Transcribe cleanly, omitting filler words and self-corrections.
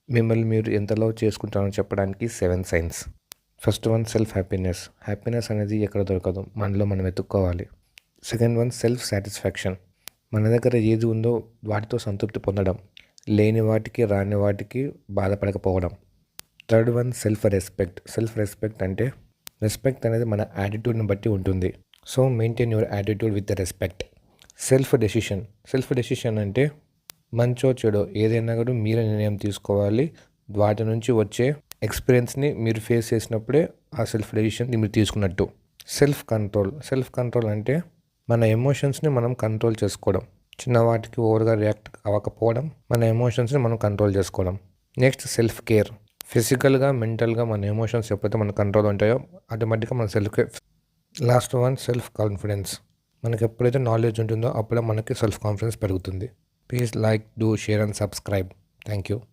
మిమ్మల్ని మీరు ఎంత లవ్ చేసుకుంటారో చెప్పడానికి 7 science. First one self happiness. Happiness అనేది ఎక్కడ దొరకదు, మనలో మనం వెతుక్కోవాలి. Second one self satisfaction. మన దగ్గర ఏది ఉందో వాటితో సంతృప్తి పొందడం, లేని వాటికి రాని వాటికి బాధపడకపోవడం. Third one self respect. Self respect అంటే రెస్పెక్ట్ అనేది మన యాటిట్యూడ్ని బట్టి ఉంటుంది. So maintain your attitude with respect. Self decision. Self decision అంటే మంచో చెడో ఏదైనా కూడా మీరే నిర్ణయం తీసుకోవాలి. వాటి నుంచి వచ్చే ఎక్స్పీరియన్స్ని మీరు ఫేస్ చేసినప్పుడే ఆ సెల్ఫ్ డెసిషన్ మీరు తీసుకున్నట్టు. Self control. సెల్ఫ్ కంట్రోల్ అంటే మన ఎమోషన్స్ని మనం కంట్రోల్ చేసుకోవడం, చిన్న వాటికి ఓవర్గా రియాక్ట్ అవ్వకపోవడం, మన ఎమోషన్స్ని మనం కంట్రోల్ చేసుకోవడం. Next self care. ఫిజికల్గా మెంటల్గా మన ఎమోషన్స్ ఎప్పుడైతే మన కంట్రోల్ ఉంటాయో ఆటోమేటిక్గా మన self care. Last one self confidence. మనకి ఎప్పుడైతే నాలెడ్జ్ ఉంటుందో అప్పుడే మనకి సెల్ఫ్ కాన్ఫిడెన్స్ పెరుగుతుంది. Please like, do, share and subscribe. Thank you.